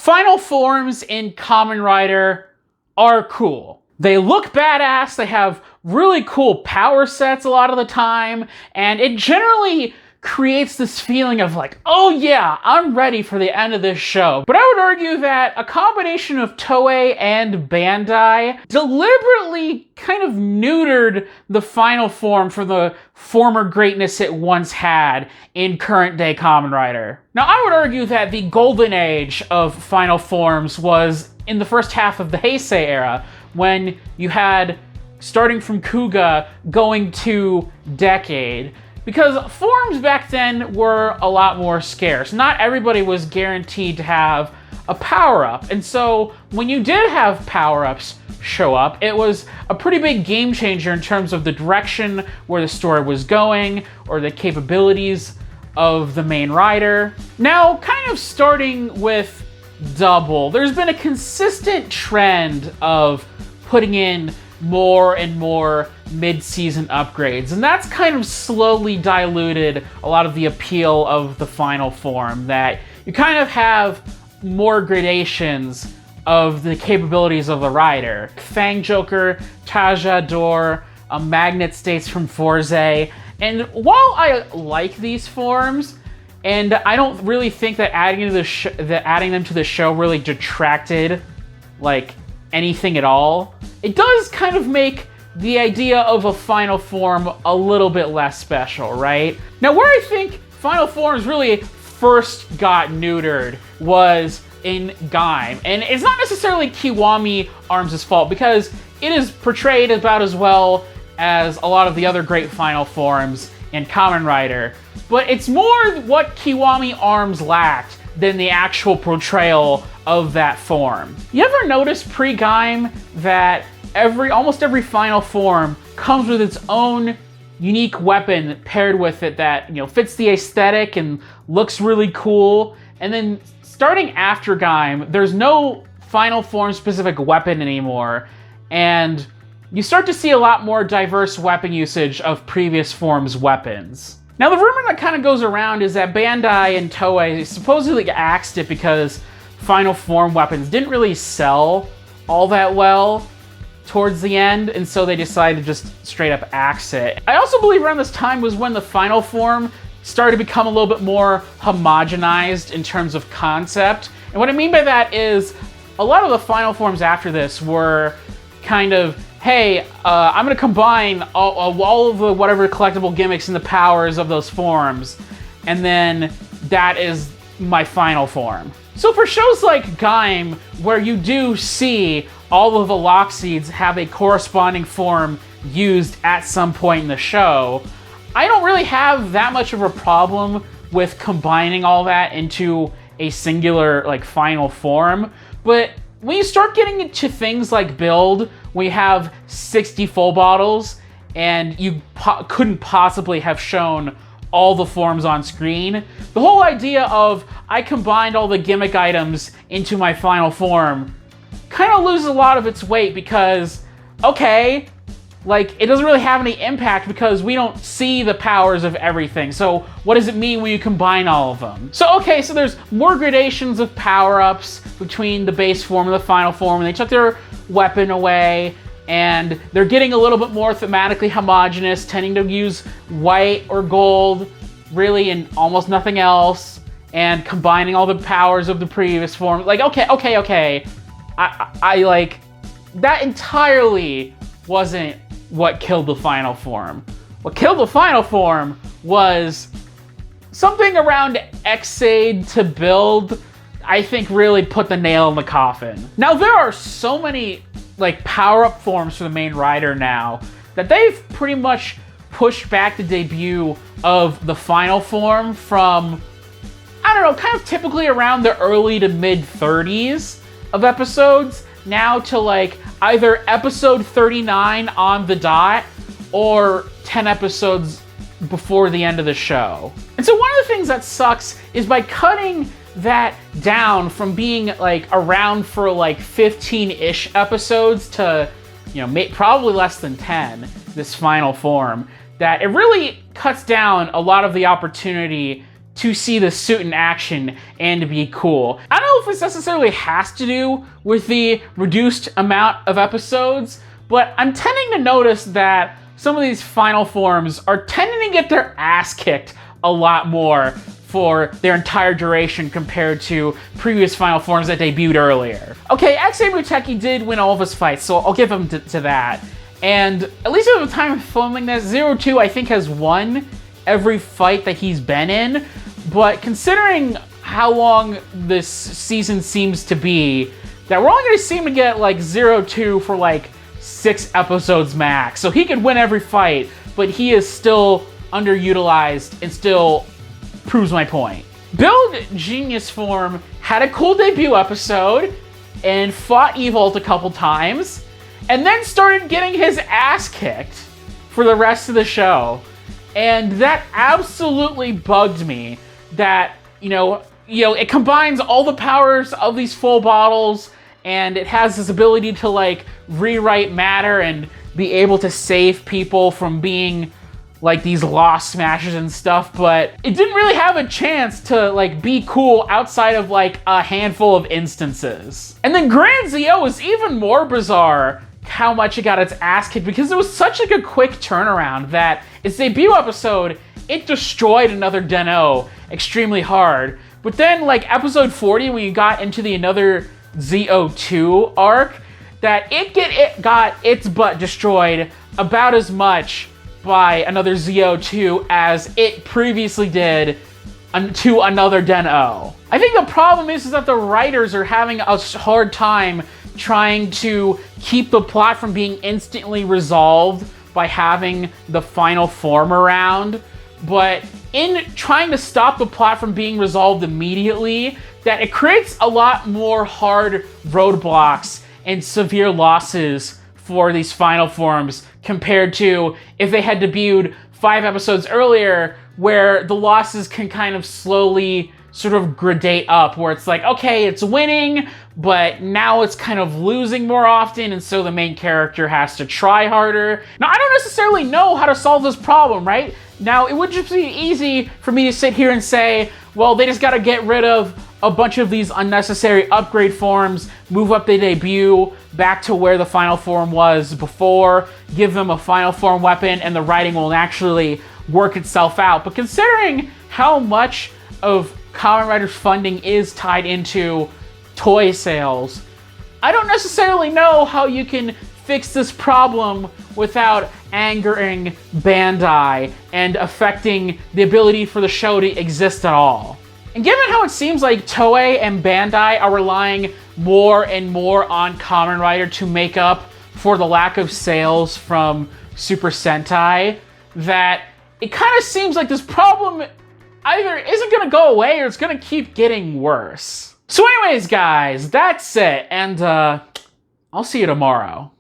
Final forms in Kamen Rider are cool. They look badass, they have really cool power sets a lot of the time, and it generally creates this feeling of like, oh yeah, I'm ready for the end of this show. But I would argue that a combination of Toei and Bandai deliberately kind of neutered the final form from the former greatness it once had in current day Kamen Rider. Now, I would argue that the golden age of final forms was in the first half of the Heisei era, when you had, starting from Kuga, going to Decade. Because forms back then were a lot more scarce. Not everybody was guaranteed to have a power-up. And so when you did have power-ups show up, it was a pretty big game changer in terms of the direction where the story was going, or the capabilities of the main rider. Now, kind of starting with Double, there's been a consistent trend of putting in more and more mid-season upgrades, and that's kind of slowly diluted a lot of the appeal of the final form, that you kind of have more gradations of the capabilities of the rider. Fang Joker, Tajador, Magnet States from Forze, and while I like these forms, and I don't really think that adding them to the show really detracted like anything at all, it does kind of make the idea of a final form a little bit less special, right? Now, where I think final forms really first got neutered was in Gaim, and it's not necessarily Kiwami Arms' fault, because it is portrayed about as well as a lot of the other great final forms in Kamen Rider, but it's more what Kiwami Arms lacked than the actual portrayal of that form. You ever notice pre-Gaim that almost every final form comes with its own unique weapon paired with it that, you know, fits the aesthetic and looks really cool? And then starting after Gaim, there's no final form specific weapon anymore, and you start to see a lot more diverse weapon usage of previous forms' weapons. Now, the rumor that kind of goes around is that Bandai and Toei supposedly axed it because final form weapons didn't really sell all that well towards the end, and so they decided to just straight up axe it. I also believe around this time was when the final form started to become a little bit more homogenized in terms of concept. And what I mean by that is a lot of the final forms after this were kind of, hey, I'm gonna combine all of the whatever collectible gimmicks and the powers of those forms, and then that is my final form. So for shows like Gaim, where you do see all of the lock seeds have a corresponding form used at some point in the show, I don't really have that much of a problem with combining all that into a singular, like, final form. But when you start getting into things like Build, we have 60 full bottles, and you couldn't possibly have shown all the forms on screen. The whole idea of, I combined all the gimmick items into my final form, kind of loses a lot of its weight, because, okay, like, it doesn't really have any impact because we don't see the powers of everything. So what does it mean when you combine all of them? So, okay, so there's more gradations of power-ups between the base form and the final form, and they took their weapon away, and they're getting a little bit more thematically homogenous, tending to use white or gold, really, and almost nothing else, and combining all the powers of the previous form. Like, okay. I like, that entirely wasn't what killed the final form. What killed the final form was something around Xaid to Build, I think really put the nail in the coffin. Now, there are so many, like, power-up forms for the main rider now that they've pretty much pushed back the debut of the final form from, I don't know, kind of typically around the early to mid-30s of episodes, now to, like, either episode 39 on the dot or 10 episodes before the end of the show. And so one of the things that sucks is by cutting that down from being, like, around for, like, 15-ish episodes to, you know, probably less than 10, this final form, that it really cuts down a lot of the opportunity to see the suit in action and to be cool. I don't know if this necessarily has to do with the reduced amount of episodes, but I'm tending to notice that some of these final forms are tending to get their ass kicked a lot more for their entire duration compared to previous final forms that debuted earlier. Okay, X-A Muteki did win all of his fights, so I'll give him to that. And at least at the time of filming this, 02 I think has won every fight that he's been in, but considering how long this season seems to be, that we're only gonna see him to get like 02 for like 6 episodes max. So he could win every fight, but he is still underutilized and still proves my point. Build Genius Form had a cool debut episode and fought Evolt a couple times, and then started getting his ass kicked for the rest of the show. And that absolutely bugged me that, it combines all the powers of these full bottles, and it has this ability to like rewrite matter and be able to save people from being like these lost smashes and stuff, but it didn't really have a chance to like be cool outside of like a handful of instances. And then Grand Zio is even more bizarre how much it got its ass kicked, because it was such like a quick turnaround that its debut episode, it destroyed another Den-O extremely hard. But then like episode 40, when you got into the another ZO2 arc, that it got its butt destroyed about as much by another ZO2 as it previously did to another Den-O. I think the problem is that the writers are having a hard time trying to keep the plot from being instantly resolved by having the final form around, but in trying to stop the plot from being resolved immediately, that it creates a lot more hard roadblocks and severe losses for these final forms compared to if they had debuted 5 episodes earlier, where the losses can kind of slowly sort of gradate up, where it's like, okay, it's winning, but now it's kind of losing more often, and so the main character has to try harder. Now, I don't necessarily know how to solve this problem, right? Now, it would just be easy for me to sit here and say, well, they just gotta get rid of a bunch of these unnecessary upgrade forms, move up the debut back to where the final form was before, give them a final form weapon, and the writing will actually work itself out. But considering how much of Kamen Rider's funding is tied into toy sales, I don't necessarily know how you can fix this problem without angering Bandai and affecting the ability for the show to exist at all. And given how it seems like Toei and Bandai are relying more and more on Kamen Rider to make up for the lack of sales from Super Sentai, that it kind of seems like this problem either isn't going to go away or it's going to keep getting worse. So anyways, guys, that's it, and I'll see you tomorrow.